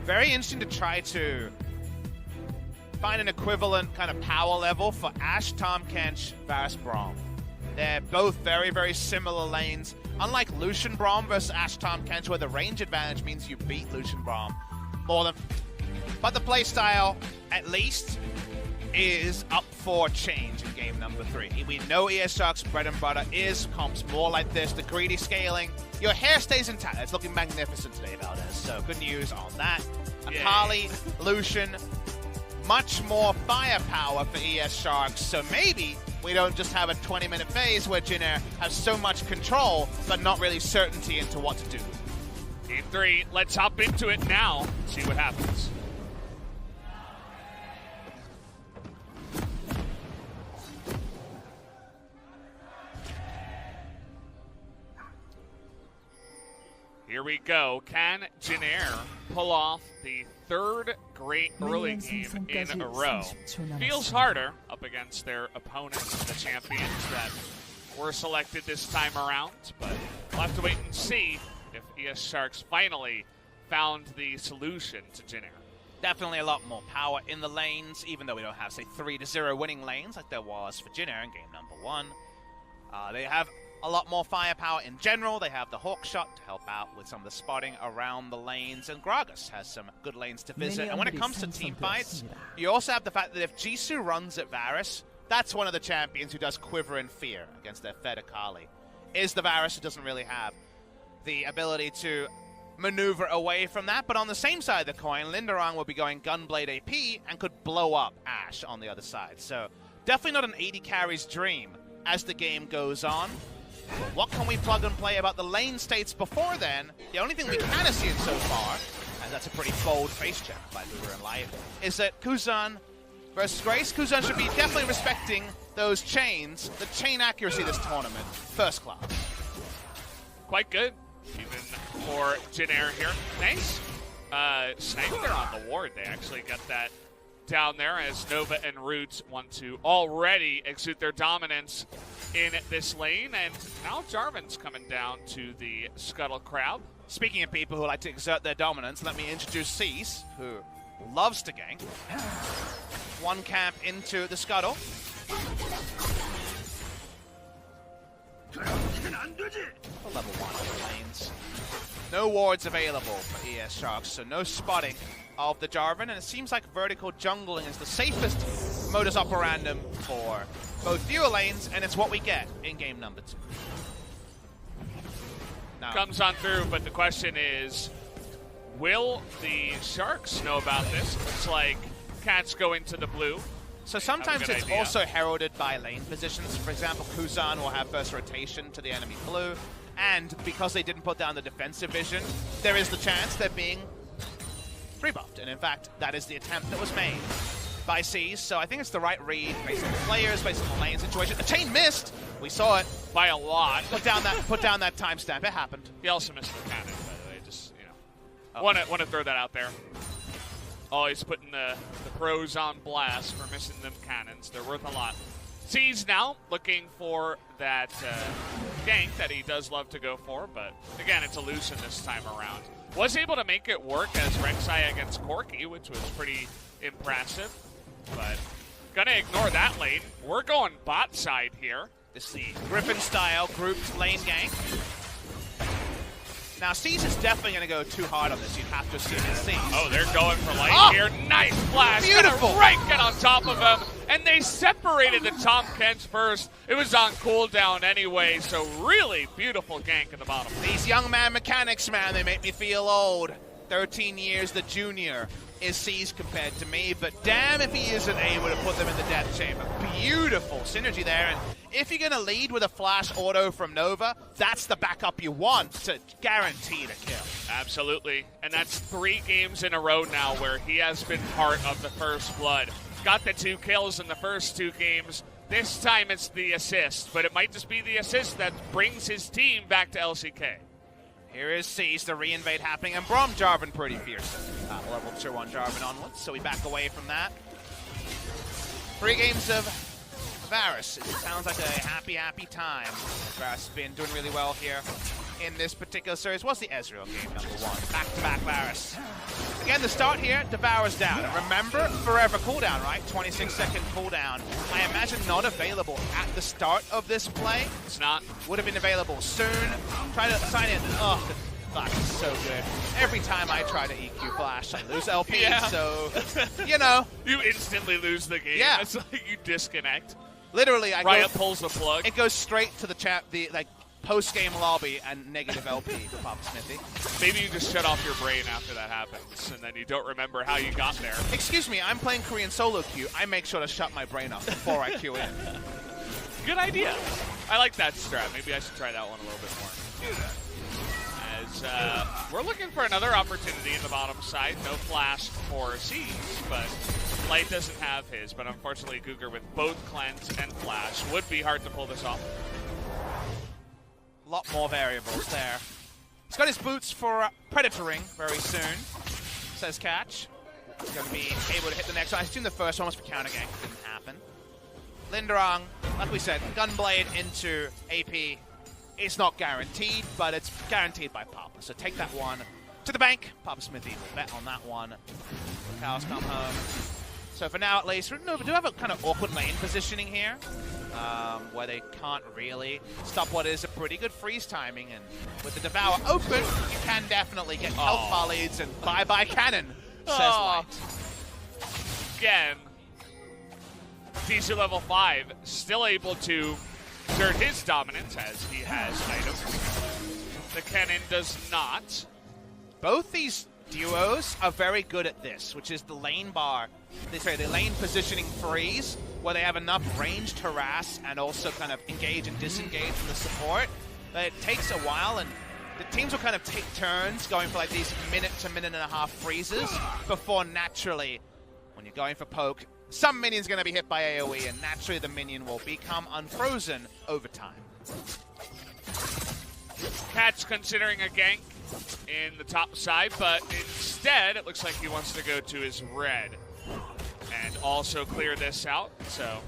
Very interesting to try to find an equivalent kind of power level for Ashe, Tahm Kench, Varus, Braum. They're both very, very similar lanes. Unlike Lucian Braum versus Ashe, Tahm Kench, where the range advantage means you beat Lucian Braum more than... But the playstyle, at least, is up for change in game number 3. We know ES Shark's bread and butter is comps more like this, the greedy scaling. Your hair stays intact. It's looking magnificent today, Valdez. So good news on that. Akali, Lucian, much more firepower for ES Sharks. So maybe we don't just have a 20-minute phase where Jin Air has so much control, but not really certainty into what to do. Game 3, let's hop into it now, see what happens. Here we go. Can Jin Air pull off the third great early game in a row? Feels harder up against their opponents, the champions that were selected this time around, but we'll have to wait and see if ES Sharks finally found the solution to Jin Air. Definitely a lot more power in the lanes, even though we don't have, say, 3-0 winning lanes like there was for Jin Air in game number 1. They have a lot more firepower in general. They have the Hawk Shot to help out with some of the spotting around the lanes, and Gragas has some good lanes to visit. And when it comes to team fights, you also have the fact that if Jisoo runs at Varus, that's one of the champions who does quiver in fear against their fed Akali. Is the Varus who doesn't really have the ability to maneuver away from that. But on the same side of the coin, Linderong will be going Gunblade AP and could blow up Ashe on the other side. So definitely not an 80 carries dream as the game goes on. What can we plug and play about the lane states before then? The only thing we can have seen so far, and that's a pretty bold face check by Luger and Light, is that Kuzan versus Grace. Kuzan should be definitely respecting those chains. The chain accuracy this tournament, first class. Quite good, even for Jin Air here. Nice snipe there on the ward. They actually got that down there as Nova and Roots want to already exude their dominance in this lane, and now Jarvan's coming down to the Scuttle crowd. Speaking of people who like to exert their dominance, let me introduce Cease, who loves to gank. One camp into the Scuttle. For level 1 on the lanes. No wards available for ES Sharks, so no spotting of the Jarvan, and it seems like vertical jungling is the safest modus operandum for both viewer lanes, and it's what we get in game number 2. Now, comes on through, but the question is, will the Sharks know about this? Looks like Cat's going to the blue. So sometimes it's also heralded by lane positions. For example, Kuzan will have first rotation to the enemy blue, and because they didn't put down the defensive vision, there is the chance they're being rebuffed. And in fact, that is the attempt that was made by Cease. So I think it's the right read based on the players, based on the lane situation. The chain missed. We saw it by a lot. Put down that timestamp. It happened. He also missed the cannon, by the way. Just, you know, want to throw that out there. Always putting the pros on blast for missing them cannons. They're worth a lot. Cease now looking for that gank that he does love to go for, but again, it's a Lucian this time around. Was able to make it work as Rek'Sai against Corki, which was pretty impressive, but gonna ignore that lane. We're going bot side here. This is the Griffin-style grouped lane gank. Now, Cease is definitely going to go too hard on this. You'd have to assume it's Cease. Oh, they're going for light here. Nice flash. Beautiful. Gonna right get on top of him. And they separated the Tahm Kench first. It was on cooldown anyway, so really beautiful gank in the bottom. These young man mechanics, man, they make me feel old. 13 years the junior is Cease compared to me, but damn if he isn't able to put them in the death chamber. Beautiful synergy there, and if you're going to lead with a flash auto from Nova, that's the backup you want to guarantee the kill. Absolutely, and that's 3 games in a row now where he has been part of the first blood. Got the 2 kills in the first 2 games. This time it's the assist, but it might just be the assist that brings his team back to LCK. Here is Cease, the re-invade happening, and Braum Jarvan pretty fierce. Level 2-1 Jarvan onwards, so we back away from that. 3 games of Varus. It sounds like a happy, happy time. Varus has been doing really well here in this particular series. What's the Ezreal game number 1? Back-to-back Varus. Again, the start here, Devour's down. And remember, forever cooldown, right? 26-second cooldown. I imagine not available at the start of this play. It's not. Would have been available soon. Try to sign in. Oh, the Flash is so good. Every time I try to EQ Flash, I lose LP. Yeah. So, you know. You instantly lose the game. Yeah. It's like you disconnect. Literally, Riot pulls the plug. It goes straight to the chat, post-game lobby and negative LP for Papa Smithy. Maybe you just shut off your brain after that happens, and then you don't remember how you got there. Excuse me, I'm playing Korean solo queue. I make sure to shut my brain off before I queue in. Good idea. I like that strat. Maybe I should try that one a little bit more. As we're looking for another opportunity in the bottom side. No flash for Siege, but Light doesn't have his. But unfortunately, Cougar with both cleanse and flash would be hard to pull this off. A lot more variables there. He's got his boots for predatoring very soon, says Catch. He's going to be able to hit the next one. I assume the first one was for counter gank. Didn't happen. Linderong, like we said, Gunblade into AP. It's not guaranteed, but it's guaranteed by Papa. So take that one to the bank. Papa Smithy will bet on that one. Cows come home. So for now, at least, we do have a kind of awkward lane positioning here, where they can't really stop what is a pretty good freeze timing. And with the Devour open, you can definitely get health bar leads and bye-bye cannon, says Light. Again, DC level 5 still able to exert his dominance as he has items. The cannon does not. Both these duos are very good at this, which is the lane bar, the lane positioning freeze, where they have enough range to harass and also kind of engage and disengage from the support. But it takes a while, and the teams will kind of take turns going for like these minute to minute and a half freezes before naturally, when you're going for poke, some minion's going to be hit by AoE, and naturally the minion will become unfrozen over time. Catch considering a gank in the top side, but instead it looks like he wants to go to his red and also clear this out. So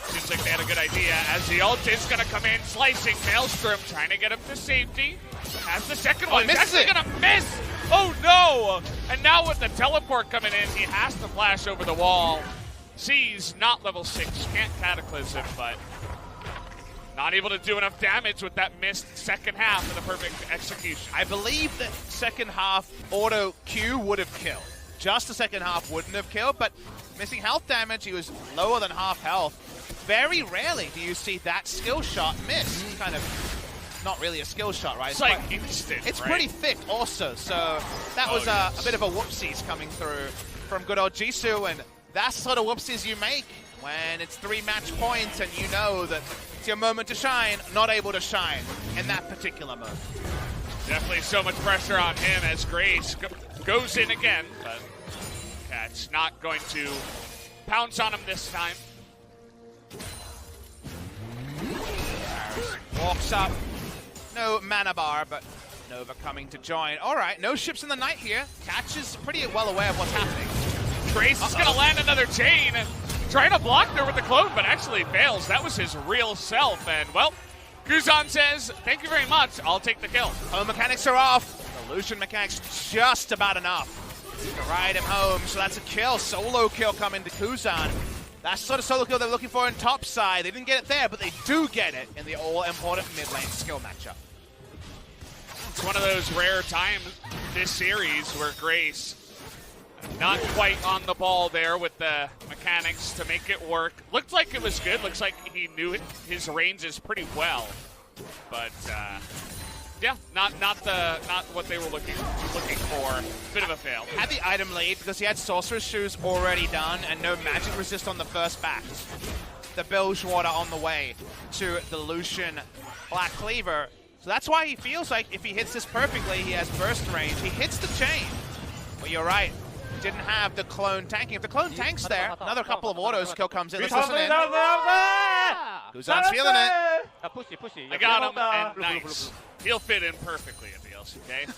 seems like they had a good idea as the ult is going to come in, slicing Maelstrom, trying to get him to safety. Has the second one. He's actually going to miss. Oh no! And now with the teleport coming in, he has to flash over the wall. Sees not level 6, can't Cataclysm, but not able to do enough damage with that missed second half of the perfect execution. I believe that second half auto Q would have killed. Just the second half wouldn't have killed, but missing health damage, he was lower than half health. Very rarely do you see that skill shot miss. It's kind of not really a skill shot, right? It's like instant, It's right? pretty thick also, so that was a bit of a whoopsies coming through from good old Jisoo, and that's the sort of whoopsies you make when it's 3 match points and you know that it's your moment to shine, not able to shine in that particular moment. Definitely so much pressure on him as Grace goes in again, but Cat's not going to pounce on him this time. Walks up. No mana bar, but Nova coming to join. All right, no ships in the night here. Catch is pretty well aware of what's happening. Grace is going to land another chain. Trying to block there with the clone, but actually fails. That was his real self. And, well, Guzan says, thank you very much. I'll take the kill. Home mechanics are off. Illusion mechanics just about enough to ride him home. So that's a kill. Solo kill coming to Guzan. That's the sort of solo kill they're looking for in top side. They didn't get it there, but they do get it in the all-important mid lane skill matchup. It's one of those rare times this series where Grace not quite on the ball there with the mechanics to make it work. Looked like it was good. Looks like he knew his ranges pretty well. But yeah, not what they were looking for. Bit of a fail. Had the item lead because he had Sorcerer's Shoes already done and no magic resist on the first back. The Bilge Water on the way to the Lucian Black Cleaver. So that's why he feels like if he hits this perfectly, he has burst range. He hits the chain. But you're right. Didn't have the clone tanking. If the clone tanks there, another couple of autos, kill comes in. Let's listen in. Guzan's feeling it. I got him, and nice. He'll fit in perfectly at the LCK.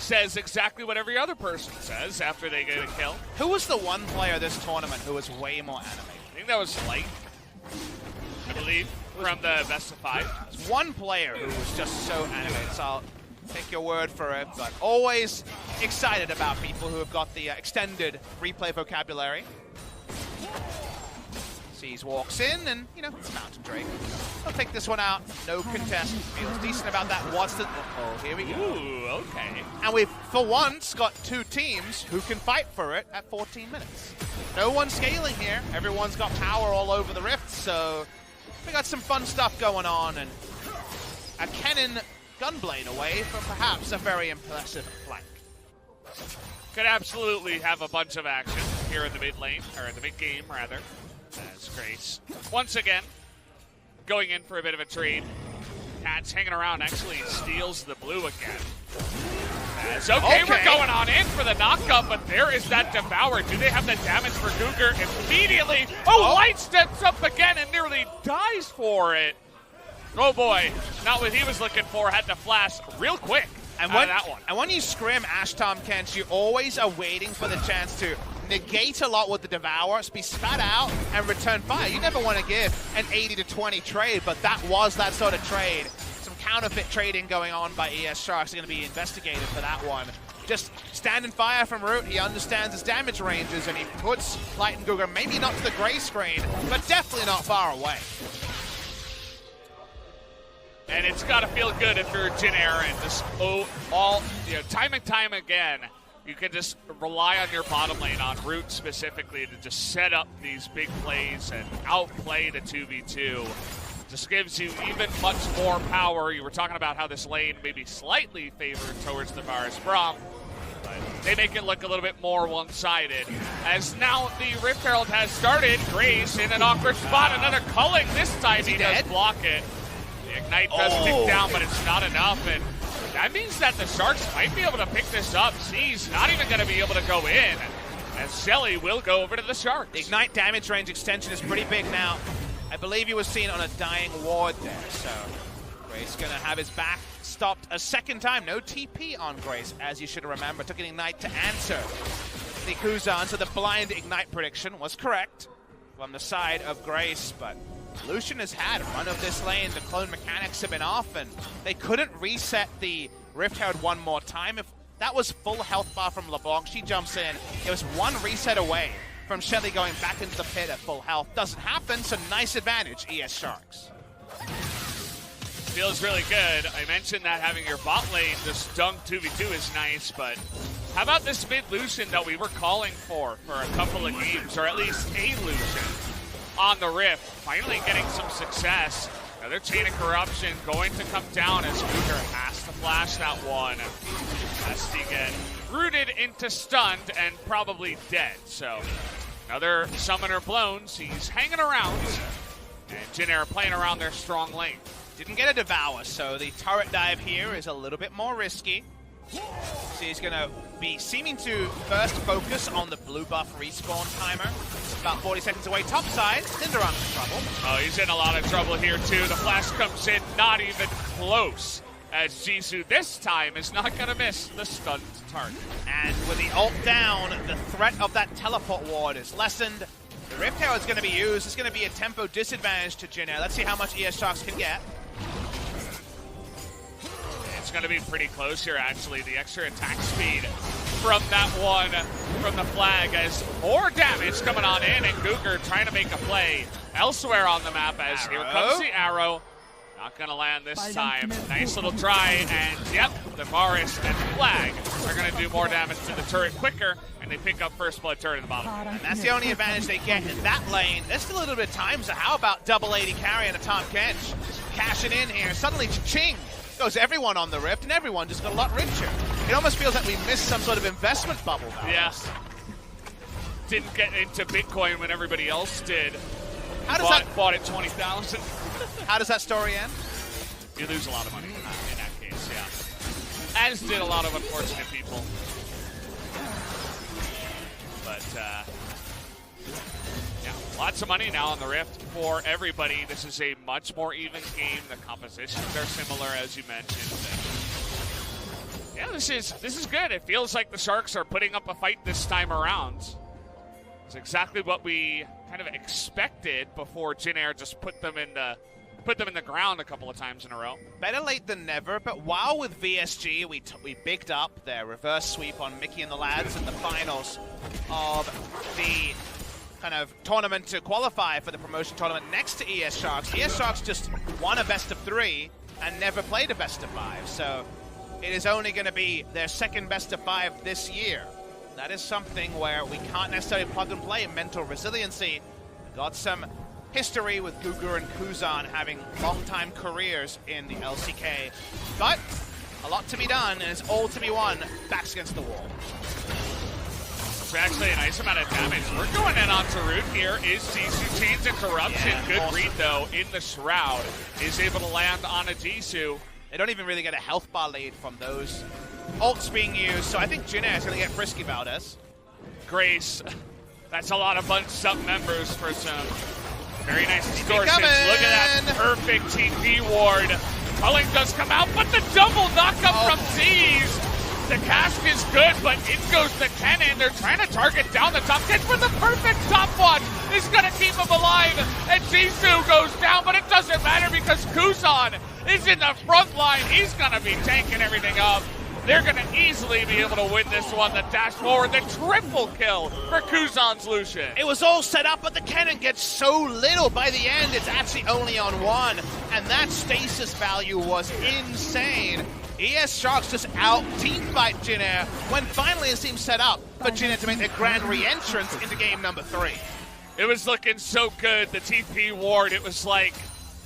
Says exactly what every other person says after they get a kill. Who was the one player this tournament who was way more animated? I think that was Light, I believe, from the best of 5. There's one player who was just so animated, so I'll take your word for it, but always excited about people who have got the extended replay vocabulary. Sees walks in, and, you know, it's Mountain Drake. He'll take this one out. No contest. Feels decent about that. Watson. Oh, here we go. Ooh, okay. And we've, for once, got two teams who can fight for it at 14 minutes. No one's scaling here. Everyone's got power all over the Rift, so we got some fun stuff going on, and a Kennen Gunblade away from perhaps a very impressive flank. Could absolutely have a bunch of action here in the mid lane, or in the mid game, rather. As Grace, once again, going in for a bit of a trade. Cat's hanging around, actually steals the blue again. As, okay, we're going on in for the knockup, but there is that Devour. Do they have the damage for Cougar immediately? Oh, Light steps up again and nearly dies for it. Oh boy, not what he was looking for, had to flash real quick out of that one. And when you scrim Ashtom Kench, you always are waiting for the chance to negate a lot with the Devour, be spat out, and return fire. You never want to give an 80 to 20 trade, but that was that sort of trade. Some counterfeit trading going on by ES Sharks are going to be investigated for that one. Just standing fire from Root, he understands his damage ranges, and he puts Light and Cougar maybe not to the gray screen, but definitely not far away. And it's got to feel good if you're Jin Air and just time and time again, you can just rely on your bottom lane, on Root specifically, to just set up these big plays and outplay the 2v2. Just gives you even much more power. You were talking about how this lane may be slightly favored towards the Varus Braum, but they make it look a little bit more one-sided. As now the Rift Herald has started, Grace in an awkward spot, another culling. This time he does block it. The Ignite does tick down, but it's not enough, and that means that the Sharks might be able to pick this up. Z's not even going to be able to go in, as Shelly will go over to the Sharks. The Ignite damage range extension is pretty big now. I believe he was seen on a dying ward there, so Grace going to have his back stopped a second time. No TP on Grace, as you should remember. Took an Ignite to answer the Kuzan, so the blind Ignite prediction was correct from the side of Grace, but Lucian has had a run of this lane. The clone mechanics have been off, and they couldn't reset the Rift Herald one more time. If that was full health bar from LeBlanc, she jumps in. It was one reset away from Shelly going back into the pit at full health. Doesn't happen, so nice advantage, ES Sharks. Feels really good. I mentioned that having your bot lane just dunk 2v2 is nice, but how about this mid Lucian that we were calling for a couple of games, or at least a Lucian on the Rift, finally getting some success. Another Chain of Corruption going to come down as Cougar has to flash that one. Has to get rooted into stunned and probably dead. So another Summoner blown. He's hanging around, and Jin Air playing around their strong lane. Didn't get a Devour, so the turret dive here is a little bit more risky. So he's going to be seeming to first focus on the blue buff respawn timer. About 40 seconds away. Top side, Cinderon's in trouble. Oh, he's in a lot of trouble here, too. The flash comes in, not even close, as Jisoo this time is not going to miss the stunned target. And with the ult down, the threat of that teleport ward is lessened. The Rift Herald is going to be used. It's going to be a tempo disadvantage to Jin Air. Let's see how much ES Sharks can get. It's going to be pretty close here, actually. The extra attack speed from that one, from the flag, as more damage coming on in, and Cougar trying to make a play elsewhere on the map, as here comes the arrow. Not going to land this time. Nice little try, and yep, the Varus and flag are going to do more damage to the turret quicker, and they pick up first blood turret in the bottom. And that's the only advantage they get in that lane. There's still a little bit of time, so how about double 80 carry and a Tom Kench? Cashing in here. Suddenly, cha-ching! Goes everyone on the Rift, and everyone just got a lot richer. It almost feels like we missed some sort of investment bubble now. Yes. Didn't get into Bitcoin when everybody else did. How does that bought at 20,000? How does that story end? You lose a lot of money in that case, yeah. As did a lot of unfortunate people. But yeah, lots of money now on the Rift for everybody. This is a much more even game. The compositions are similar, as you mentioned. And yeah, this is good. It feels like the Sharks are putting up a fight this time around. It's exactly what we kind of expected before Jin Air just put them into put them in the ground a couple of times in a row. Better late than never, but while with VSG, we bigged up their reverse sweep on Mickey and the lads in the finals of the kind of tournament to qualify for the promotion tournament next to ES Sharks. ES Sharks just won a best of 3 and never played a best of 5, so it is only going to be their second best of 5 this year. That is something where we can't necessarily plug and play mental resiliency. We got some history with Gugur and Kuzan having long-time careers in the LCK, but a lot to be done, and it's all to be won. Backs against the wall. It's actually a nice amount of damage. We're going in on Tarut here. Is Jisoo chained to Corruption? Yeah, good awesome. read, though, in the Shroud. Is able to land on a Jisoo. They don't even really get a health bar lead from those ults being used, so I think Jinair is going to get frisky about us. Grace, that's a lot of bunched up members for some very nice distortions. coming. Look at that perfect TP ward. Culling does come out, but the double knockup from Z's. The cask is good, but it goes to Kennen. They're trying to target down the top. Gets for the perfect top watch. Is going to keep him alive. And Jisoo goes down, but it doesn't matter because Kuzan is in the front line. He's going to be tanking everything up. They're going to easily be able to win this one. The dash forward, the triple kill for Kuzan's Lucian. It was all set up, but the cannon gets so little. By the end, it's actually only on 1, and that stasis value was insane. ES Sharks just out-teamfight Jinair when finally it seems set up for Jinair to make their grand re-entrance into game number 3. It was looking so good, the TP ward. It was like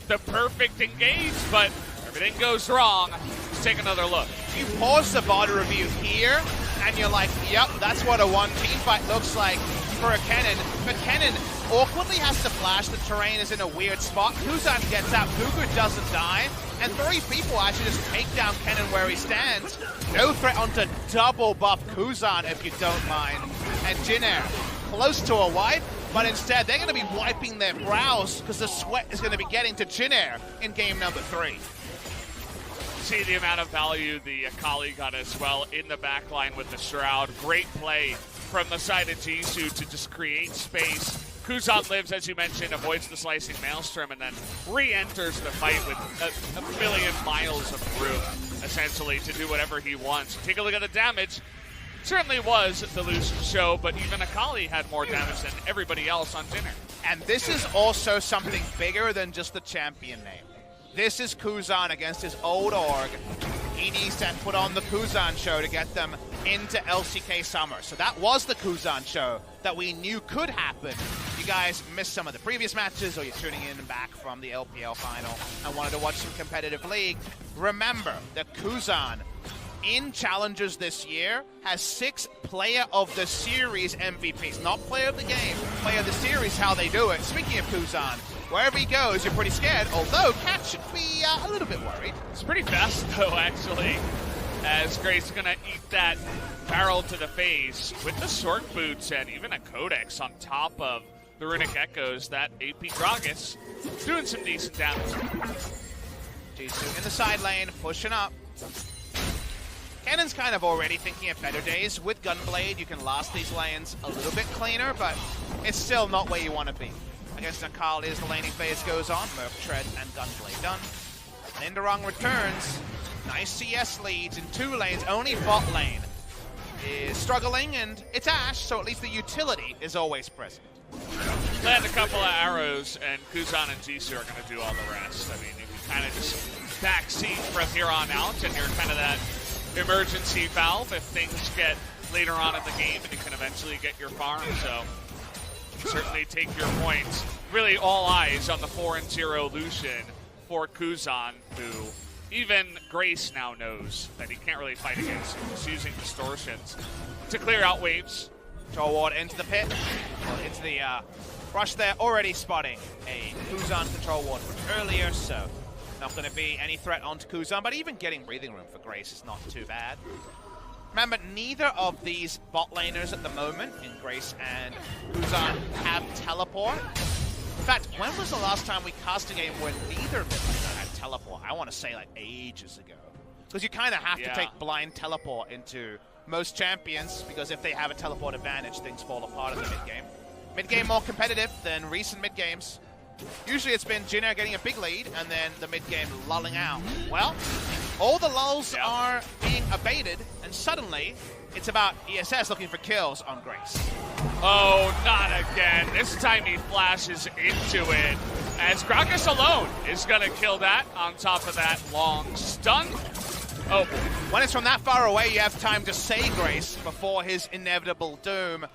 the perfect engage, but everything goes wrong. Let's take another look. You pause the VOD review here, and you're like, yep, that's what a 1 team fight looks like for a Kennen. But Kennen awkwardly has to flash. The terrain is in a weird spot. Kuzan gets out. Gugur doesn't die. And 3 people actually just take down Kennen where he stands. No threat onto double buff Kuzan, if you don't mind. And Jinair, close to a wipe, but instead they're going to be wiping their brows because the sweat is going to be getting to Jinair in game number 3. See the amount of value the Akali got as well in the back line with the Shroud. Great play from the side of Jisoo to just create space. Kuzan lives, as you mentioned, avoids the slicing maelstrom, and then re-enters the fight with a million miles of room, essentially, to do whatever he wants. Take a look at the damage. Certainly was the Lucian show, but even Akali had more damage than everybody else on dinner. And this is also something bigger than just the champion name. This is Kuzan against his old org. He needs to put on the Kuzan show to get them into LCK Summer. So that was the Kuzan show that we knew could happen. You guys missed some of the previous matches, or you're tuning in back from the LPL final and wanted to watch some competitive league. Remember that Kuzan, in challenges this year, has 6 Player of the Series MVPs. Not Player of the Game, Player of the Series, how they do it. Speaking of Kuzan, wherever he goes, you're pretty scared, although Cat should be a little bit worried. It's pretty fast, though, actually, as Grace going to eat that barrel to the face with the Sork boots and even a Codex on top of the Runic Echoes. That AP Gragas doing some decent damage. Jisoo in the side lane, pushing up. Kennen's kind of already thinking of better days. With Gunblade, you can last these lanes a little bit cleaner, but it's still not where you want to be. Against Akali as the laning phase goes on. Merc Tread and Gunblade done. Linderong returns. Nice CS leads in 2 lanes. Only bot lane is struggling, and it's Ashe, so at least the utility is always present. Land a couple of arrows, and Kuzan and Jisoo are going to do all the rest. I mean, you can kind of just backseat from here on out, and you're kind of that emergency valve if things get later on in the game, and you can eventually get your farm, so certainly take your points. Really all eyes on the 4-0 Lucian for Kuzan, who even Grace now knows that he can't really fight against. He's using distortions to clear out waves. Control ward into the pit. Into the rush there, already spotting a Kuzan control ward from earlier, so not going to be any threat onto Kuzan, but even getting breathing room for Grace is not too bad. Remember, neither of these bot laners at the moment, in Grace and Kuzan, have teleport. In fact, when was the last time we cast a game where neither mid laner had teleport? I want to say like ages ago. Because you kind of have to take blind teleport into most champions, because if they have a teleport advantage, things fall apart in the mid-game. Mid-game more competitive than recent mid-games. Usually it's been Jin Air getting a big lead and then the mid-game lulling out. Well, all the lulls are being abated, and suddenly it's about ESS looking for kills on Grace. Oh, not again. This time he flashes into it, as Gragas alone is going to kill that on top of that long stun. Oh, when it's from that far away, you have time to say Grace before his inevitable doom.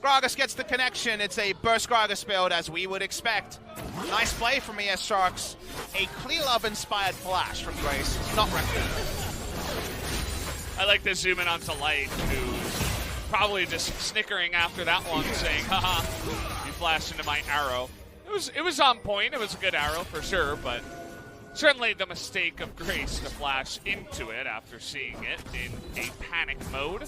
Gragas gets the connection. It's a burst Gragas build, as we would expect. Nice play from ES Sharks. A Clear Love-inspired flash from Grace. Not recommended. I like to zoom in onto Light, who's probably just snickering after that one, saying, haha, you flashed into my arrow. It was on point. It was a good arrow for sure, but certainly the mistake of Grace to flash into it after seeing it in a panic mode.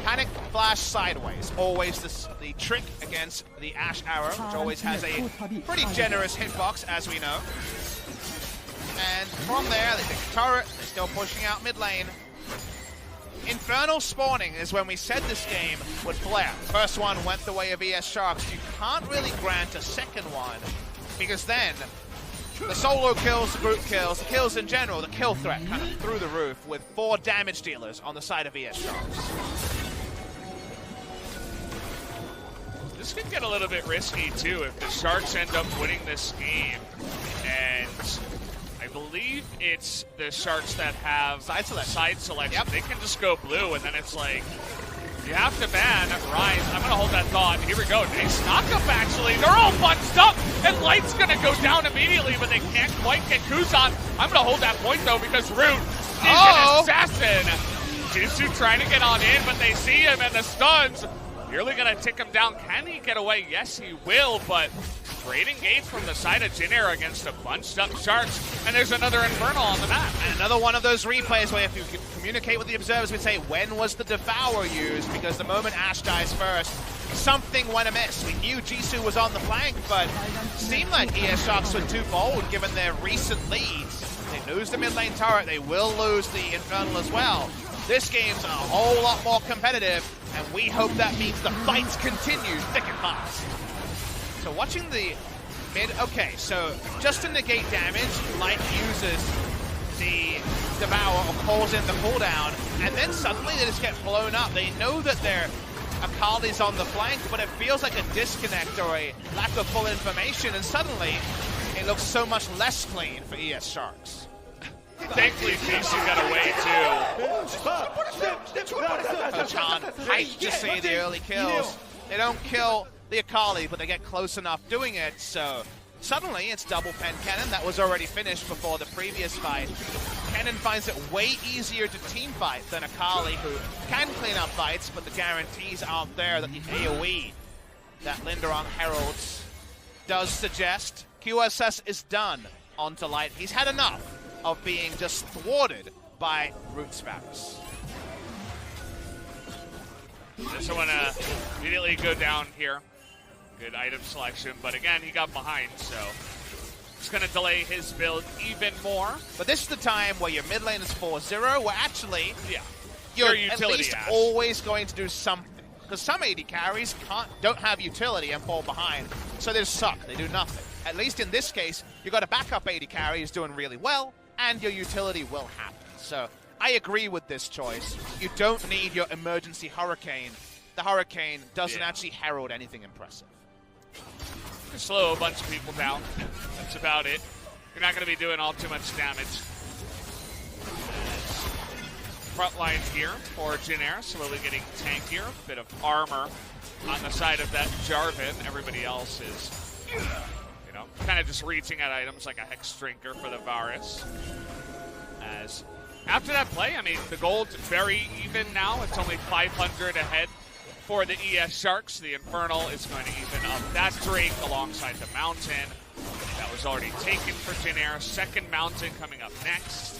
Panic flash sideways. Always the trick against the Ashe arrow, which always has a pretty generous hitbox, as we know. And from there, they take the turret. They're still pushing out mid lane. Infernal spawning is when we said this game would flare. First one went the way of ES Sharks. You can't really grant a second one, because then the solo kills, the group kills, the kills in general, the kill threat kind of through the roof with 4 damage dealers on the side of ES Sharks. This could get a little bit risky too if the Sharks end up winning this game, and I believe it's the Sharks that have side selection. Yep. They can just go blue, and then it's like, you have to ban Ryan. I'm going to hold that thought. Here we go. Nice knock-up, actually. They're all bunched up, and Light's going to go down immediately, but they can't quite get Kuzan. I'm going to hold that point, though, because Root is an assassin. Jisoo trying to get on in, but they see him, and the stuns nearly going to tick him down. Can he get away? Yes, he will, but great engage from the side of Jin Air against a bunched up Sharks, and there's another Infernal on the map. And another one of those replays where if you communicate with the observers, we'd say, when was the Devour used? Because the moment Ashe dies first, something went amiss. We knew Jisoo was on the flank, but it seemed like ES Sharks were too bold given their recent leads. They lose the mid lane turret, they will lose the Infernal as well. This game's a whole lot more competitive, and we hope that means the fights continue thick and fast. So watching the mid, okay, so just to negate damage, Light uses the Devour or calls in the cooldown, and then suddenly they just get blown up. They know that their Akali's on the flank, but it feels like a disconnect or a lack of full information, and suddenly it looks so much less clean for ES Sharks. Thankfully, Jisoo got away too. Coach Han hyped to see the early kills. They don't kill the Akali, but they get close enough doing it, so suddenly it's double pen cannon. That was already finished before the previous fight. Cannon finds it way easier to team fight than Akali, who can clean up fights, but the guarantees aren't there that the AoE that Linderon heralds does suggest. QSS is done onto Light. He's had enough of being just thwarted by Root Sparrows. Just want to immediately go down here. Good item selection, but again, he got behind, so it's going to delay his build even more. But this is the time where your mid lane is 4-0, where actually you're at least Ashe. always going to do something. Because some AD carries don't have utility and fall behind, so they suck, they do nothing. At least in this case, you've got a backup AD carry who's doing really well, and your utility will happen. So I agree with this choice. You don't need your emergency Hurricane. The Hurricane doesn't actually herald anything impressive. Just slow a bunch of people down. That's about it. You're not going to be doing all too much damage. Front line here for Jin Air, slowly getting tankier. Bit of armor on the side of that Jarvan. Everybody else is, kind of just reaching at items like a Hex Drinker for the Varus. As after that play, I mean, the gold's very even now. It's only 500 ahead for the ES Sharks. The Infernal is going to even up that Drake alongside the Mountain. That was already taken for Jin Air. Second Mountain coming up next.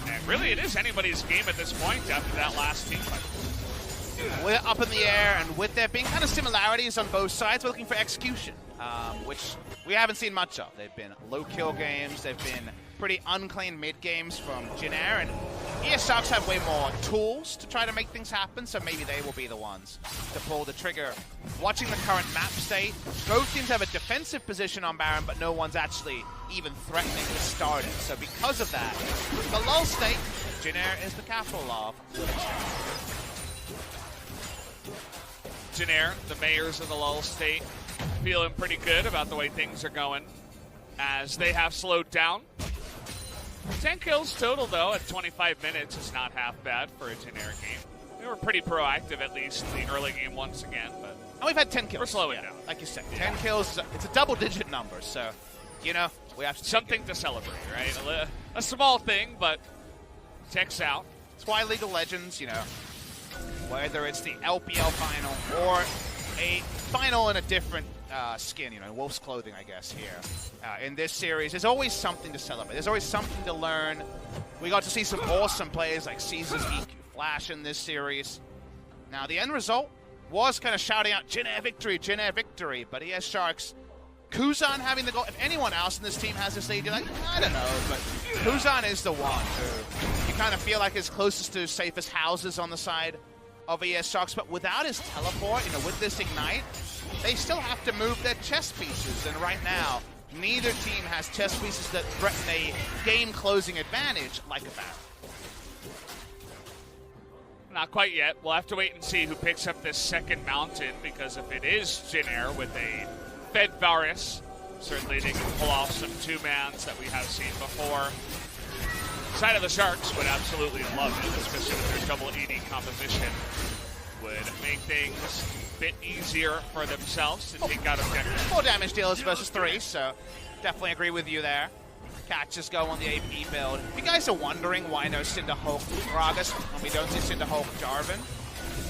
And really, it is anybody's game at this point after that last team fight. We're up in the air, and with there being kind of similarities on both sides, we're looking for execution, which we haven't seen much of. They've been low kill games, they've been pretty unclean mid games from Jin Air, and ESS have way more tools to try to make things happen, so maybe they will be the ones to pull the trigger. Watching the current map state, both teams have a defensive position on Baron, but no one's actually even threatening to start it. So because of that, the lull state, Jin Air is the capital of. Jin Air, the mayors of the lull state, feeling pretty good about the way things are going as they have slowed down. 10 kills total, though, at 25 minutes is not half bad for a Jin Air game. They were pretty proactive, at least in the early game once again. But and we've had 10 kills. We're slowing down. Like you said, 10 kills, it's a double-digit number, so, you know, we have to something to celebrate, right? A small thing, but checks out. That's why League of Legends, you know, whether it's the LPL final or a final in a different skin, you know, wolf's clothing, I guess, here. In this series, there's always something to celebrate. There's always something to learn. We got to see some awesome plays like Caesar's EQ Flash in this series. Now, the end result was kind of shouting out, Jin Air victory, but ES Sharks, Kuzan having the goal. If anyone else in this team has this lead, you're like, I don't know, but Kuzan is the one who you kind of feel like is closest to safest houses on the side of ES Sharks, but without his teleport, you know, with this Ignite, they still have to move their chess pieces, and right now, neither team has chess pieces that threaten a game-closing advantage like a Baron. Not quite yet. We'll have to wait and see who picks up this second mountain, because if it is Jin Air with a Fed Varus, certainly they can pull off some two-mans that we have seen before. Side of the Sharks would absolutely love it, especially with their double ED composition. Would make things a bit easier for themselves to take out objectives. 4 damage dealers versus 3, so definitely agree with you there. Catches go on the AP build. If you guys are wondering why no Cinderhulk Gragas when we don't see Cinderhulk Jarvan,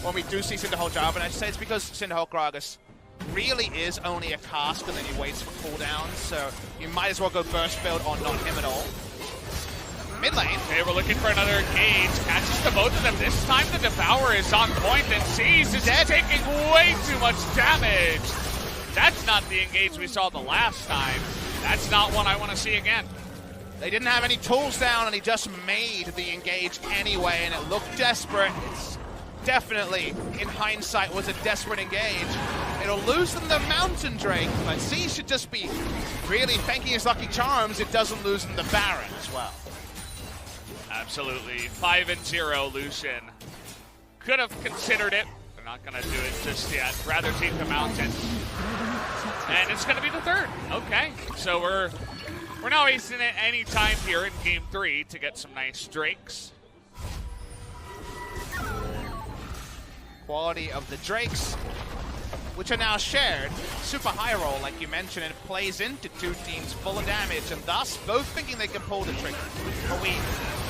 when we do see Cinderhulk Jarvan, I should say it's because Cinderhulk Gragas really is only a cask and then he waits for cooldowns, so you might as well go burst build on not him at all. Mid lane. Okay, we're looking for another engage. Catches to both of them. This time the Devourer is on point and sees is taking way too much damage. That's not the engage we saw the last time. That's not one I want to see again. They didn't have any tools down and he just made the engage anyway and it looked desperate. It's definitely, in hindsight, was a desperate engage. It'll lose them the Mountain Drake, but C should just be really thanking his lucky charms it doesn't lose them the Baron as well. Absolutely. 5-0 Lucian. Could have considered it. They're not going to do it just yet. Rather take the mountain. And it's going to be the third. Okay. So we're not wasting any time here in Game 3 to get some nice Drakes. Quality of the Drakes, which are now shared. Super high roll, like you mentioned, and it plays into two teams full of damage, and thus both thinking they can pull the trigger. But we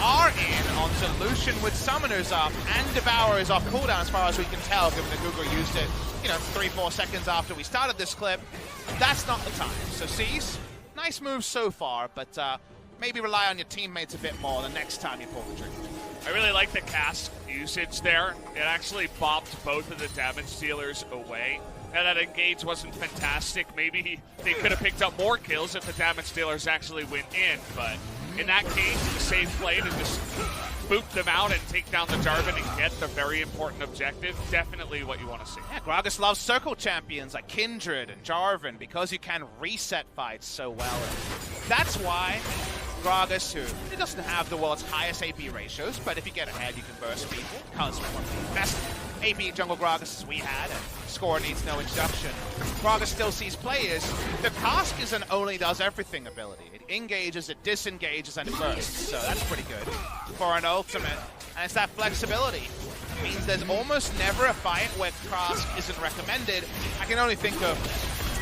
are in onto Lucian with Summoners up and Devourers off cooldown as far as we can tell, given that Google used it, you know, 3-4 seconds after we started this clip. That's not the time. So C's, nice move so far, but maybe rely on your teammates a bit more the next time you pull the trigger. I really like the cast usage there. It actually bopped both of the damage dealers away. Now that engage wasn't fantastic. Maybe they could have picked up more kills if the damage dealers actually went in, but in that case, the safe play to just boot them out and take down the Jarvan and get the very important objective, definitely what you want to see. Yeah, Gragas loves circle champions like Kindred and Jarvan because you can reset fights so well. And that's why Gragas, who he doesn't have the world's highest AP ratios, but if you get ahead, you can burst people. Because one of the best AP jungle Gragas we had, and score needs no introduction. Gragas still sees players. The cask is an only does everything ability. It engages, it disengages, and it bursts. So that's pretty good for an ultimate. And it's that flexibility. It means there's almost never a fight where cask isn't recommended. I can only think of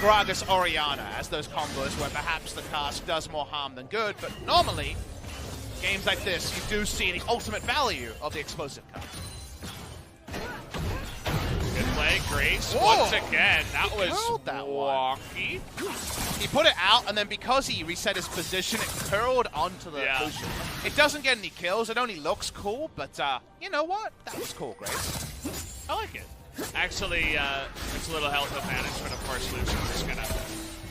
Gragas Orianna as those combos where perhaps the cask does more harm than good, but normally, games like this, you do see the ultimate value of the explosive cask. Good play, Grace. Whoa. Once again, that was wonky. He put it out, and then because he reset his position, it curled onto the Lucian. It doesn't get any kills, it only looks cool, but you know what? That was cool, Grace. I like it. Actually, it's a little health advantage, but of course Lucian's just gonna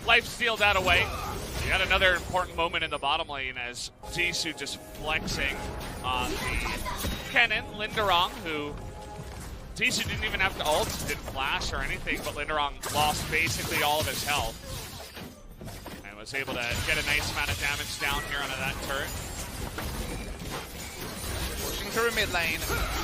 lifesteal that away. We had another important moment in the bottom lane as Jisoo just flexing on the Kennen, Linderong, who Jisoo didn't even have to ult, didn't flash or anything, but Linderong lost basically all of his health. And was able to get a nice amount of damage down here onto that turret. Pushing through mid lane,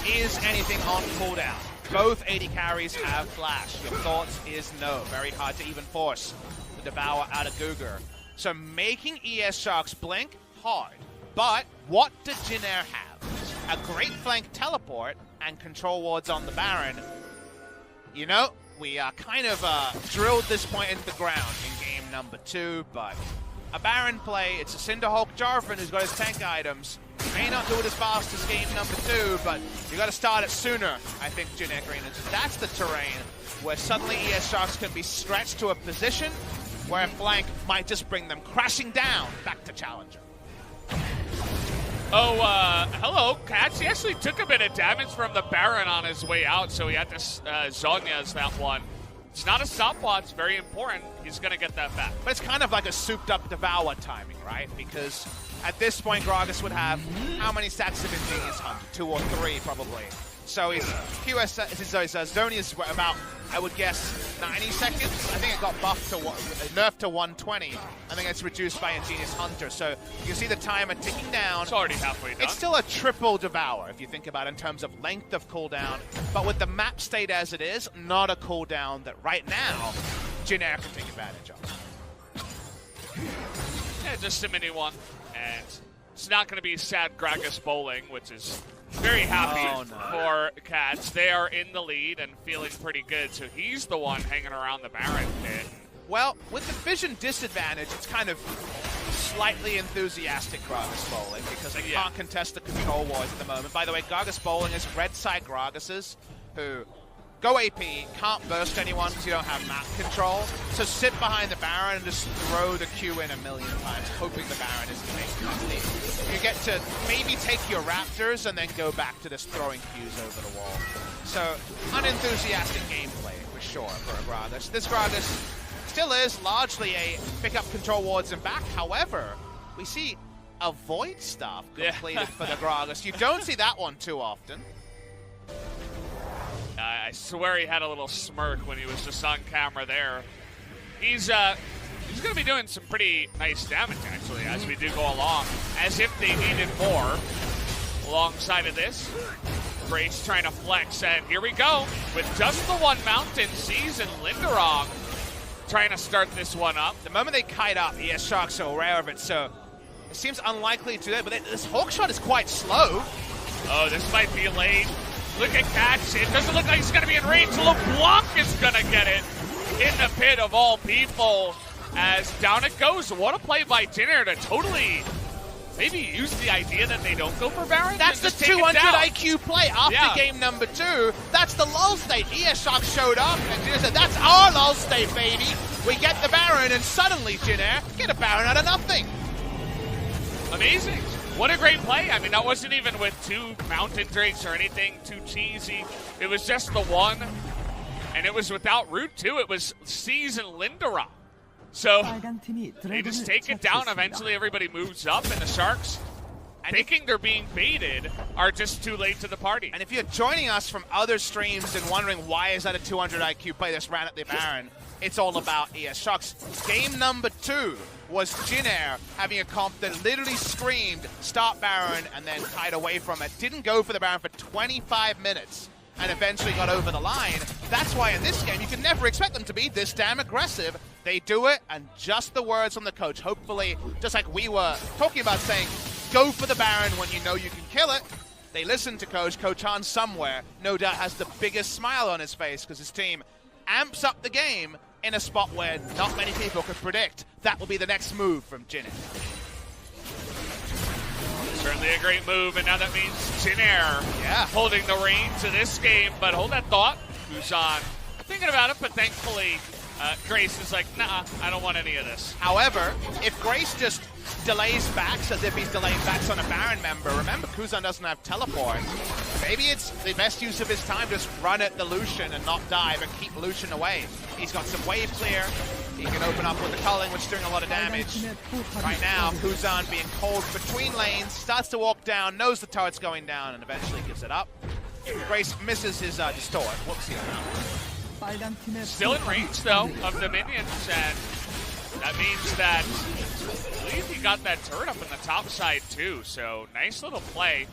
is anything on cooldown? Both 80 carries have flash. Your thoughts is no. Very hard to even force the Devour out of Gugur. So making ES Sharks blink, hard. But what did Jin Air have? A great flank teleport and control wards on the Baron. You know, we kind of drilled this point into the ground in game number 2, but a Baron play, it's a Cinderhulk Jarvan who's got his tank items. May not do it as fast as game number 2, but you got to start it sooner, I think, Jin Air Green. And so that's the terrain where suddenly ES Sharks can be stretched to a position where a flank might just bring them crashing down back to Challenger. Oh, hello, Cats. He actually took a bit of damage from the Baron on his way out, so he had to Zhonya's that one. It's not a stopwatch, it's very important. He's going to get that back. But it's kind of like a souped-up Devour timing, right? Because at this point, Gragas would have how many stacks of Ingenious Hunt? 2 or 3, probably. So his Zhonya's about, I would guess, 90 seconds. I think it got buffed to nerfed to 120. I think it's reduced by Ingenious Hunter. So you can see the timer ticking down. It's already halfway done. It's still a triple Devour, if you think about it in terms of length of cooldown. But with the map state as it is, not a cooldown that right now Jin Air can take advantage of. Yeah, just a mini one. And it's not going to be sad Gragas bowling, which is very happy for Cats. They are in the lead and feeling pretty good, so he's the one hanging around the Baron pit. Well, with the vision disadvantage, it's kind of slightly enthusiastic Gragas bowling because they can't contest the control wars at the moment. By the way, Gragas bowling is red side Gragases who go AP, can't burst anyone because you don't have map control. So sit behind the Baron and just throw the Q in a million times, hoping the Baron isn't making custody. You get to maybe take your Raptors and then go back to just throwing Qs over the wall. So unenthusiastic gameplay for sure for a Gragas. This Gragas still is largely a pick up control wards and back. However, we see a Void Staff completed for the Gragas. You don't see that one too often. I swear he had a little smirk when he was just on camera there. He's going to be doing some pretty nice damage, actually, as we do go along, as if they needed more. Alongside of this, Brace trying to flex, and here we go, with just the one Mountain sees and Linderong trying to start this one up. The moment they kite up, ES Sharks are aware of it, so it seems unlikely to do that, but this Hawk shot is quite slow. Oh, this might be late. Look at Catch. It doesn't look like he's going to be in range. LeBlanc is going to get it in the pit of all people as down it goes. What a play by Jin Air to totally maybe use the idea that they don't go for Baron. That's the 200 IQ play after game number 2. That's the lull state. ES Sharks showed up and Jin Air said, that's our lull state, baby. We get the Baron and suddenly Jin Air get a Baron out of nothing. Amazing. What a great play. I mean, that wasn't even with 2 Mountain Drakes or anything too cheesy. It was just the one, and it was without root, too. It was Season Linderong. So they just take it down. Eventually, everybody moves up, and the Sharks, thinking they're being baited, are just too late to the party. And if you're joining us from other streams and wondering why is that a 200 IQ play that's ran at the Baron, it's all about ES Sharks. Game number 2 was Jin Air having a comp that literally screamed, start Baron, and then tied away from it. Didn't go for the Baron for 25 minutes, and eventually got over the line. That's why in this game, you can never expect them to be this damn aggressive. They do it, and just the words from the coach, hopefully, just like we were talking about saying, go for the Baron when you know you can kill it. They listen to Coach. Coach Han somewhere, no doubt, has the biggest smile on his face because his team amps up the game in a spot where not many people could predict that will be the next move from Jin Air. Certainly a great move, and now that means Jin Air holding the reins of this game. But hold that thought. Busan thinking about it, but thankfully Grace is like, nah, I don't want any of this. However, if Grace just delays backs as if he's delaying backs on a Baron member, remember, Kuzan doesn't have teleport. Maybe it's the best use of his time, just run at the Lucian and not dive and keep Lucian away. He's got some wave clear. He can open up with the culling, which is doing a lot of damage. Right now, Kuzan being called between lanes, starts to walk down, knows the turret's going down, and eventually gives it up. Grace misses his distort. Whoopsie on that. Still in range, though, of the minions, and that means that I believe he got that turret up in the top side, too. So, nice little play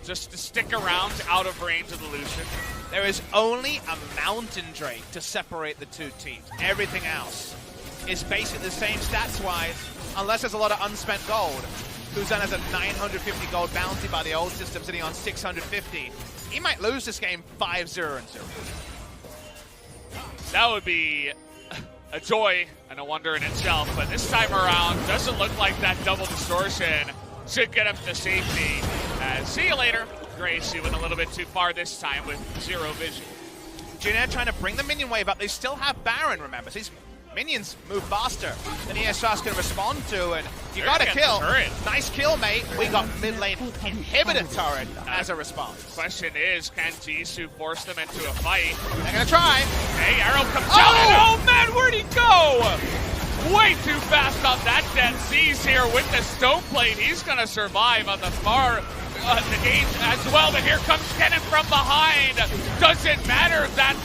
just to stick around out of range of the Lucian. There is only a Mountain Drake to separate the two teams. Everything else is basically the same stats-wise, unless there's a lot of unspent gold. Kuzan has a 950 gold bounty by the old system, sitting on 650. He might lose this game 5-0. That would be a joy and a wonder in itself, but this time around, doesn't look like that double distortion should get him to safety. See you later. Grace, he went a little bit too far this time with zero vision. Jin trying to bring the minion wave up. They still have Baron, remember. These minions move faster than ESS can respond to, and you got to kill. Nice kill, mate. We got mid lane inhibitor turret as a response. Question is, can Jisoo force them into a fight? They're going to try. Hey, arrow comes down, and oh man, where'd he go? Way too fast on that Dead Seas here with the stone plate. He's going to survive on the far age as well, but here comes Kennen from behind. Doesn't matter that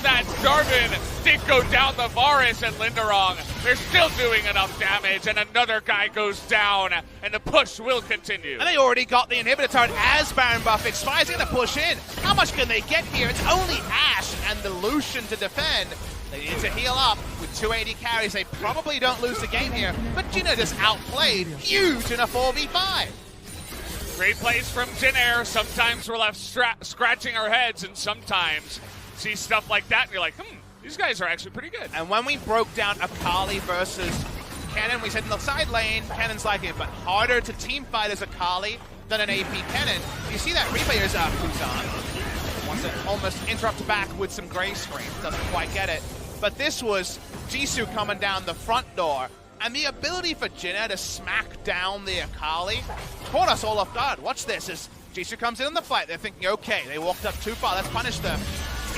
Jarvan did go down the Varus and Linderong. They're still doing enough damage, and another guy goes down, and the push will continue. And they already got the inhibitor turret as Baron buff expires. They're going to push in. How much can they get here? It's only Ashe and the Lucian to defend. They need to heal up with 280 carries. They probably don't lose the game here, but Jin just outplayed huge in a 4v5. Great plays from Jin Air. Sometimes we're left scratching our heads, and sometimes see stuff like that, and you're like, these guys are actually pretty good. And when we broke down Akali versus Kennen, we said in the side lane, Kennen's like it, but harder to team fight as Akali than an AP Kennen. You see that replay is Kuzan. Wants to almost interrupt back with some gray screen. Doesn't quite get it. But this was Jisoo coming down the front door. And the ability for Jin to smack down the Akali caught us all off guard. Watch this as Jisoo comes in on the fight. They're thinking, okay, they walked up too far. Let's punish them.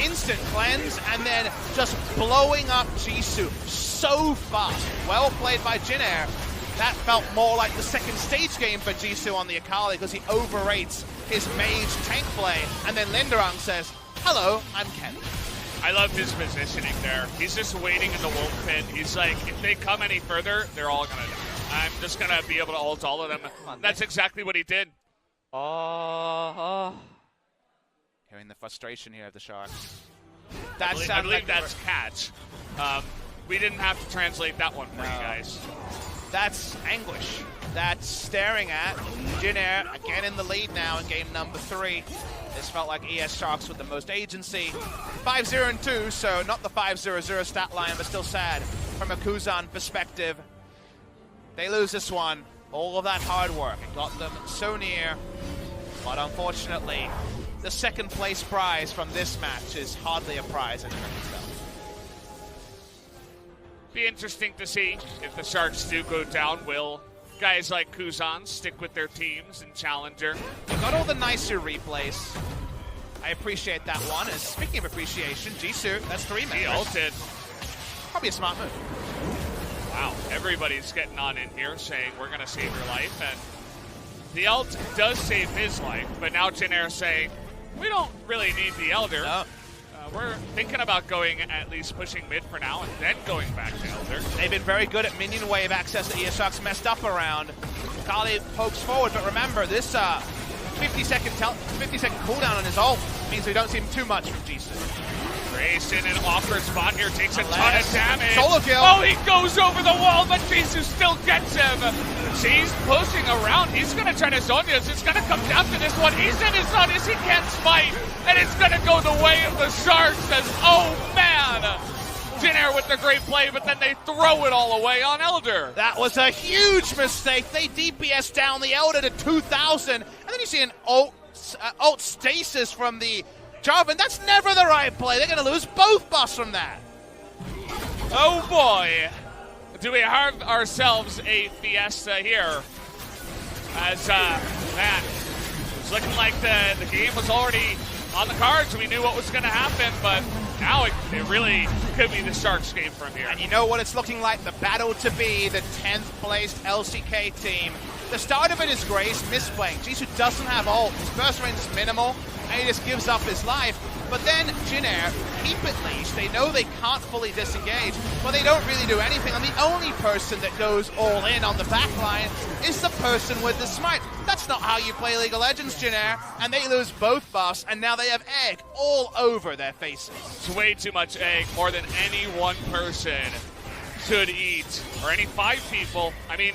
Instant cleanse and then just blowing up Jisoo so fast. Well played by Jin. That felt more like the second stage game for Jisoo on the Akali because he overrates his mage tank play. And then Linderong says, hello, I'm Ken. I love his positioning there. He's just waiting in the wolf pit. He's like, if they come any further, they're all going to die. I'm just going to be able to ult all of them. That's exactly what he did. Hearing the frustration here of the Sharks. I believe that's catch. We didn't have to translate that one for you guys. That's anguish. That's staring at Jin again in the lead now in game number 3. This felt like ES Sharks with the most agency. 5-0-2, so not the 5-0-0 stat line, but still sad from a Kuzan perspective. They lose this one. All of that hard work, it got them so near. But unfortunately, the second place prize from this match is hardly a prize in and of itself. Be interesting to see if the Sharks do go down. Will guys like Kuzan stick with their teams in Challenger? They got all the nicer replays. I appreciate that one. And speaking of appreciation, Jisoo, that's 3 members. He ulted. Probably a smart move. Wow, everybody's getting on in here saying we're going to save your life. And the ult does save his life, but now Jin Air saying, we don't really need the Elder. No. We're thinking about going at least pushing mid for now and then going back to Elder. They've been very good at minion wave access that ES Sharks messed up around. Kali pokes forward, but remember, this 50-second cooldown on his ult means we don't see him too much from Jisoo. Grace in an awkward spot here, takes a ton of damage. Solo kill. Oh, he goes over the wall, but Jisoo still gets him. He's pushing around. He's going to try to zone this. It's going to come down to this one. He's in his zone as he can't smite, and it's going to go the way of the Sharks as, oh man. Jin Air with the great play, but then they throw it all away on Elder. That was a huge mistake. They DPS down the Elder to 2,000, and then you see an ult stasis from the Jarvan. That's never the right play. They're going to lose both buffs from that. Oh boy! Do we have ourselves a fiesta here? As, man, it's looking like the game was already on the cards. We knew what was going to happen, but now it really could be the Sharks game from here. And you know what it's looking like? The battle to be the 10th placed LCK team. The start of it is Grace misplaying. Jisoo doesn't have ult. His burst range is minimal, and he just gives up his life. But then Jinair keep it leash. They know they can't fully disengage, but they don't really do anything. And the only person that goes all in on the backline is the person with the smite. That's not how you play League of Legends, Jinair. And they lose both buffs, and now they have egg all over their faces. It's way too much egg, more than any one person should eat, or any 5 people. I mean,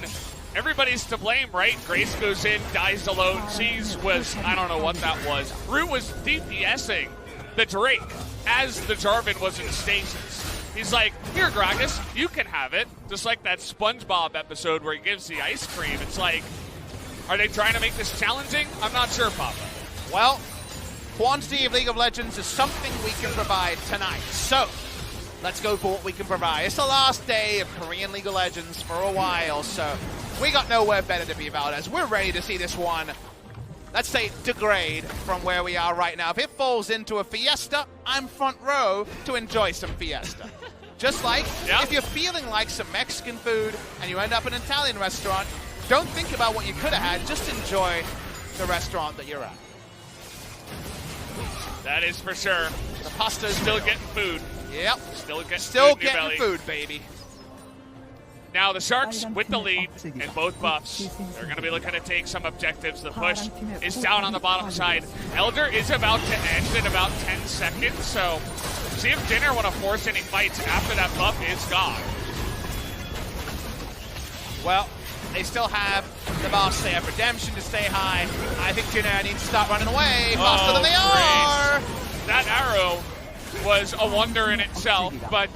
everybody's to blame, right? Grace goes in, dies alone. Cheese was, I don't know what that was. Root was DPSing the Drake as the Jarvan was in stasis. He's like, here, Gragas, you can have it. Just like that SpongeBob episode where he gives the ice cream. It's like, are they trying to make this challenging? I'm not sure, Papa. Well, quantity of League of Legends is something we can provide tonight. So, let's go for what we can provide. It's the last day of Korean League of Legends for a while, so we got nowhere better to be about as we're ready to see this one, let's say, degrade from where we are right now. If it falls into a fiesta, I'm front row to enjoy some fiesta. Just like if you're feeling like some Mexican food and you end up in an Italian restaurant, don't think about what you could have had, just enjoy the restaurant that you're at. That is for sure. The pasta's still getting food. Yep. Still getting food, baby. Now the Sharks with the lead in both buffs. They're going to be looking to take some objectives. The push is down on the bottom side. Elder is about to end in about 10 seconds, so see if Dinner want to force any fights after that buff is gone. Well, they still have the boss. They have Redemption to stay high. I think Jinair needs to start running away faster than they are. That arrow was a wonder in itself, but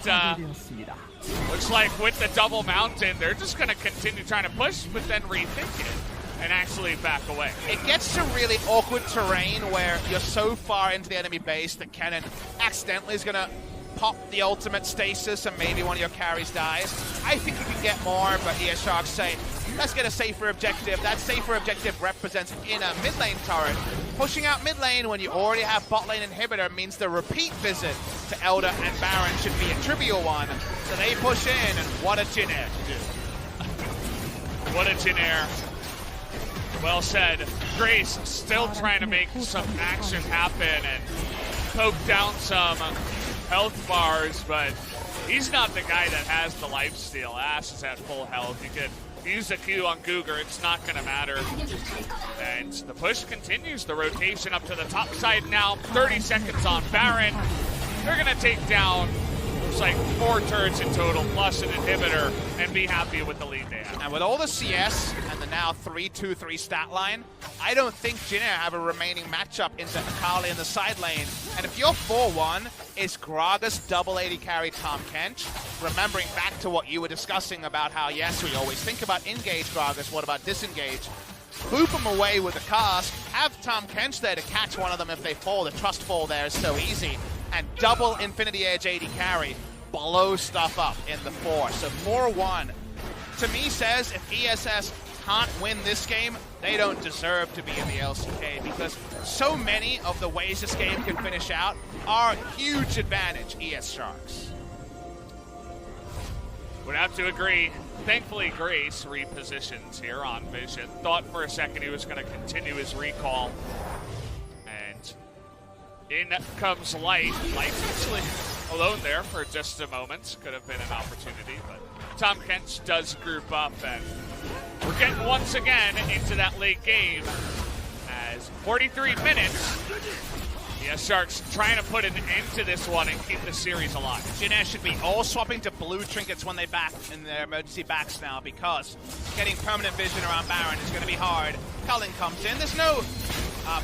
looks like with the double mountain, they're just going to continue trying to push, but then rethink it and actually back away. It gets to really awkward terrain where you're so far into the enemy base that Kennen accidentally is going to pop the ultimate stasis and maybe one of your carries dies. I think you can get more, but ES Sharks say, let's get a safer objective. That safer objective represents in a mid lane turret. Pushing out mid lane when you already have bot lane inhibitor means the repeat visit to Elder and Baron should be a trivial one. So they push in, and what a Jinair to do. What a Jinair. Well said. Grace still trying to make some action happen and poke down some health bars, but he's not the guy that has the lifesteal. Ash is at full health. You could use a Q on Cougar, it's not going to matter. And the push continues, the rotation up to the top side now. 30 seconds on Baron. They're going to take down, looks like 4 turrets in total, plus an inhibitor, and be happy with the lead they have. And with all the CS and the now 3-2-3 stat line, I don't think Jinair have a remaining matchup into Akali in the side lane. And if your 4-1 is Gragas double AD carry Tom Kench, remembering back to what you were discussing about how, yes, we always think about engage Gragas, what about disengage? Boop them away with a cast, have Tom Kench there to catch one of them if they fall. The trust fall there is so easy. And double Infinity Edge AD carry, blow stuff up in the 4. So 4-1, to me says if ESS can't win this game, they don't deserve to be in the LCK, because so many of the ways this game can finish out are a huge advantage ES Sharks. Would have to agree. Thankfully, Grace repositions here on Vision. Thought for a second he was going to continue his recall. And in comes Light. Light's actually alone there for just a moment. Could have been an opportunity, but Tom Kench does group up, and we're getting once again into that late game as 43 minutes. ES Sharks trying to put an end to this one and keep the series alive. Jinair should be all swapping to blue trinkets when they back in their emergency backs now, because getting permanent vision around Baron is going to be hard. Cullen comes in. There's no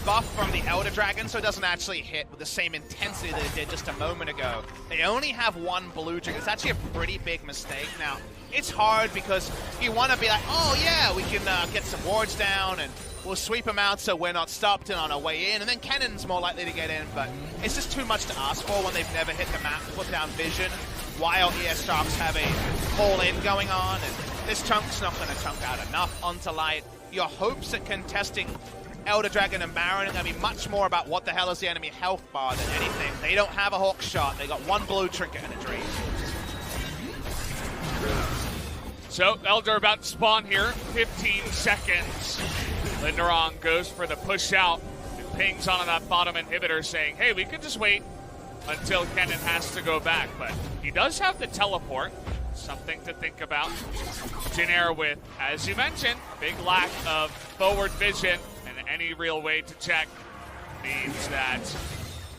buff from the Elder Dragon, so it doesn't actually hit with the same intensity that it did just a moment ago. They only have 1 blue trinket. It's actually a pretty big mistake. Now, it's hard because you want to be like, oh yeah, we can get some wards down and we'll sweep them out so we're not stopped and on our way in, and then Kennen's more likely to get in, but it's just too much to ask for when they've never hit the map, put down vision. while ES Sharks have a all-in going on, and this chunk's not going to chunk out enough onto Light. Your hopes at contesting Elder Dragon and Baron are going to be much more about what the hell is the enemy health bar than anything. They don't have a Hawk Shot. They got one blue trinket and a dream. So, Elder about to spawn here. 15 seconds. Linderong goes for the push out and pings on that bottom inhibitor saying, hey, we could just wait until Kennen has to go back. But he does have the teleport. Something to think about. Jin Air with, as you mentioned, big lack of forward vision, and any real way to check means that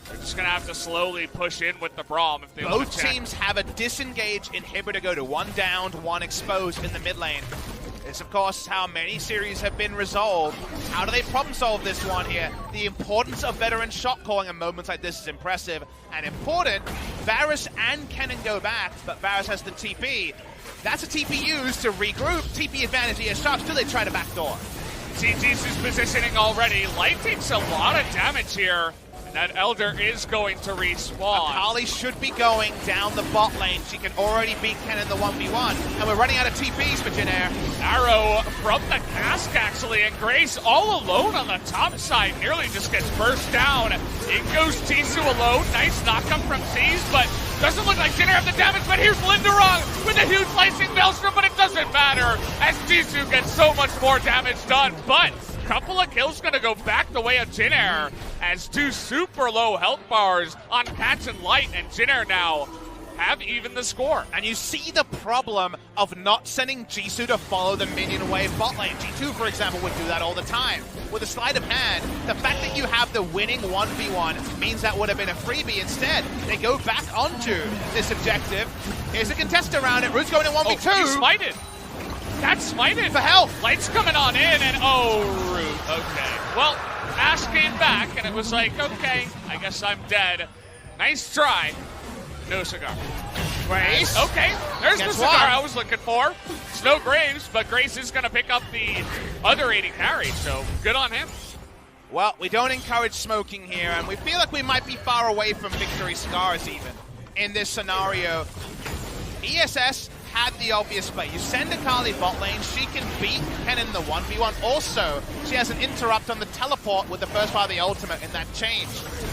they're just going to have to slowly push in with the Braum if they want to check. Both teams have a disengage inhibitor go to one downed, one exposed in the mid lane. This, of course, is how many series have been resolved. How do they problem solve this one here? The importance of veteran shot calling in moments like this is impressive and important. Varus and Kennen go back, but Varus has the TP. That's a TP used to regroup. TP advantage ES Sharks. Do they try to backdoor? TG's positioning already. Light takes a lot of damage here. And that Elder is going to respawn. Akali should be going down the bot lane. She can already beat Kennen in the 1v1. And we're running out of TPs for Jin Air. Arrow from the cask, actually, and Grace all alone on the top side. Nearly just gets burst down. In goes Tisu alone. Nice knock-up from C's, but doesn't look like Jin Air have the damage. But here's Linderong with a huge slicing maelstrom, but it doesn't matter as Tisu gets so much more damage done. But couple of kills gonna go back the way of Jin Air as two super low health bars on Catch and Light, and Jin Air now have even the score. And you see the problem of not sending Jisoo to follow the minion wave bot lane. G2, for example, would do that all the time. With a sleight of hand, the fact that you have the winning 1v1 means that would have been a freebie. Instead, they go back onto this objective. Here's a contest around it. Root's going in 1v2. Oh, he's smited. That's smited. For health. Light's coming on in, and oh, Root. Okay. Well, Ash came back, and it was like, okay, I guess I'm dead. Nice try. No cigar. Grace. Okay, there's the cigar I was looking for. It's no Graves, but Grace is going to pick up the other 80 carry, so good on him. Well, we don't encourage smoking here, and we feel like we might be far away from victory cigars even in this scenario. ESS had the obvious play. You send Akali bot lane, she can beat Kennen in the 1v1. Also, she has an interrupt on the teleport with the first part of the ultimate in that change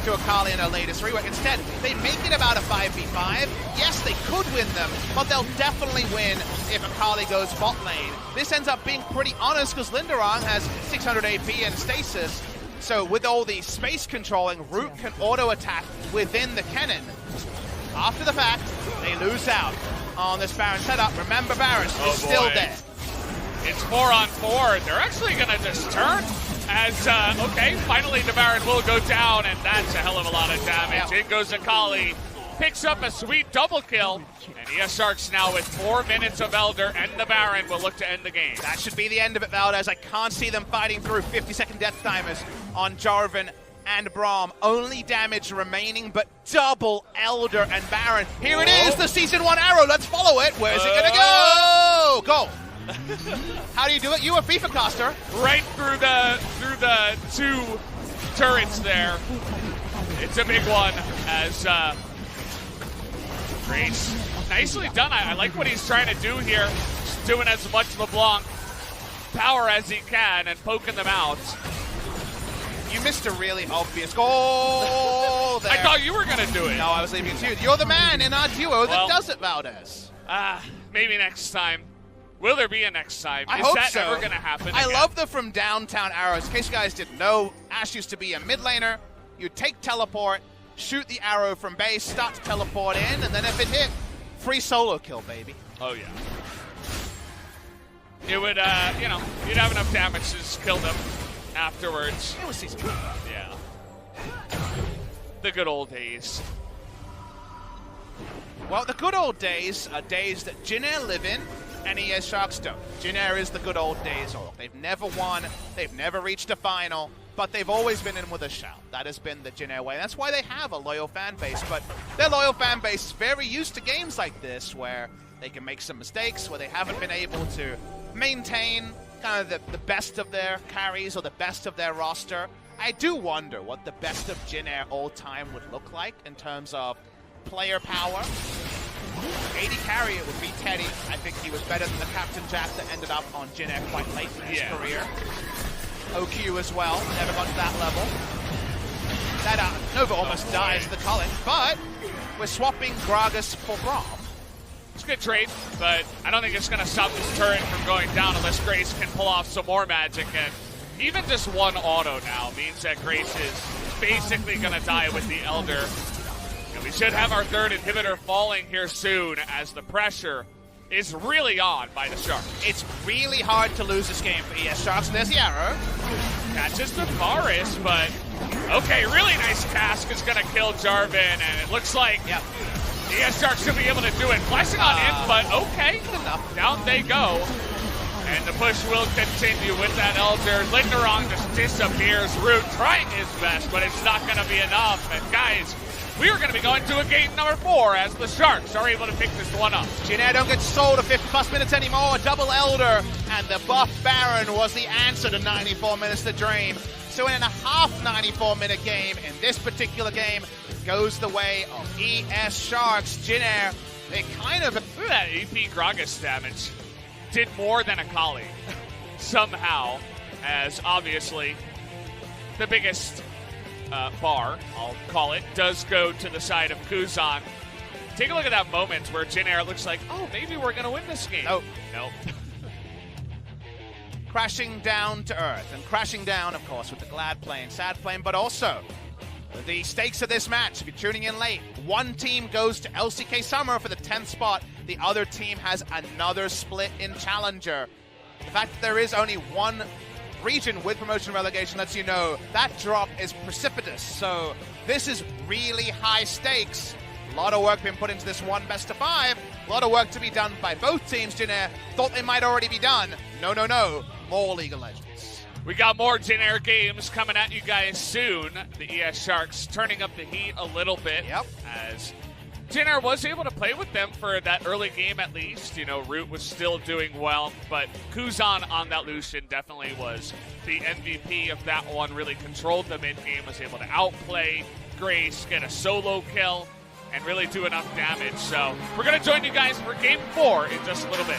to Akali in her latest rework. Instead, they make it about a 5v5. Yes, they could win them, but they'll definitely win if Akali goes bot lane. This ends up being pretty honest because Linderong has 600 AP and stasis. So with all the space controlling, Root can auto-attack within the Kennen. After the fact, they lose out on this Baron setup. Remember, Varus is still there. It's 4-on-4. They're actually going to just turn as, okay, finally the Baron will go down, and that's a hell of a lot of damage. In goes Akali, picks up a sweet double kill, and ES Sharks now with 4 minutes of Elder, and the Baron will look to end the game. That should be the end of it, Valdez. I can't see them fighting through 50-second death timers on Jarvan and Braum. Only damage remaining, but double Elder and Baron. Here it is, the Season 1 arrow. Let's follow it. Where's it gonna go? Go. How do you do it? You a FIFA caster. Right through the two turrets there. It's a big one as Grace. Nicely done. I like what he's trying to do here. Just doing as much LeBlanc power as he can and poking them out. You missed a really obvious goal there. I thought you were going to do it. No, I was leaving it to you. You're the man in our duo that does it, Valdez. Maybe next time. Will there be a next time? I hope that so. ever going to happen I again? love the from downtown arrows. In case you guys didn't know, Ash used to be a mid laner. You'd take teleport, shoot the arrow from base, start to teleport in, and then if it hit, free solo kill, baby. Oh, yeah. It would, you know, you'd have enough damage to just kill them afterwards. It was season 2. Yeah. The good old days. Well, the good old days are days that Jin Air live in, and ES Sharks don't. Jin Air is the good old days. They've never won, they've never reached a final, but they've always been in with a shout. That has been the Jin Air way. That's why they have a loyal fan base, but their loyal fan base is very used to games like this where they can make some mistakes, where they haven't been able to maintain kind of the best of their carries or the best of their roster. I do wonder what the best of Jin Air all time would look like in terms of player power. AD carry, it would be Teddy. I think he was better than the Captain Jack that ended up on Jin Air quite late in his career. OQ as well, never got to that level. That Nova almost dies the Cullen, but we're swapping Gragas for Braum. It's a good trade, but I don't think it's going to stop this turret from going down unless Grace can pull off some more magic. And even just one auto now means that Grace is basically going to die with the Elder. And we should have our third inhibitor falling here soon as the pressure is really on by the Sharks. It's really hard to lose this game for ES Sharks. There's the arrow. Catches the Forest, but okay, really nice task is going to kill Jarvan, and it looks like ES Sharks should be able to do it. Flashing on in, but okay, down they go. And the push will continue with that Elder. Linderong just disappears. Root trying his best, but it's not going to be enough. And guys, we are going to be going to a game number 4 as the Sharks are able to pick this one up. Jin Air don't get sold to 50+ minutes anymore. Double Elder, and the buff Baron was the answer to 94 minutes to drain. So in a half 94-minute game, in this particular game, goes the way of ES Sharks. Jin Air, they kind of... Look at that AP Gragas damage. Did more than Akali somehow, as obviously the biggest bar, I'll call it, does go to the side of Kuzan. Take a look at that moment where Jin Air looks like, oh, maybe we're going to win this game. Nope. Nope. Crashing down to earth, and crashing down, of course, with the glad plane, sad plane, but also the stakes of this match. If you're tuning in late, one team goes to LCK Summer for the 10th spot. The other team has another split in Challenger. The fact that there is only one region with promotion relegation lets you know that drop is precipitous. So this is really high stakes. A lot of work being put into this one best of 5. A lot of work to be done by both teams. Jin Air thought they might already be done. No, no, no. More League of Legends. We got more Jin Air games coming at you guys soon. The ES Sharks turning up the heat a little bit as Jin Air was able to play with them for that early game at least. You know, Root was still doing well, but Kuzan on that Lucian definitely was the MVP of that one. Really controlled the mid-game, was able to outplay Grace, get a solo kill, and really do enough damage. So we're going to join you guys for Game 4 in just a little bit.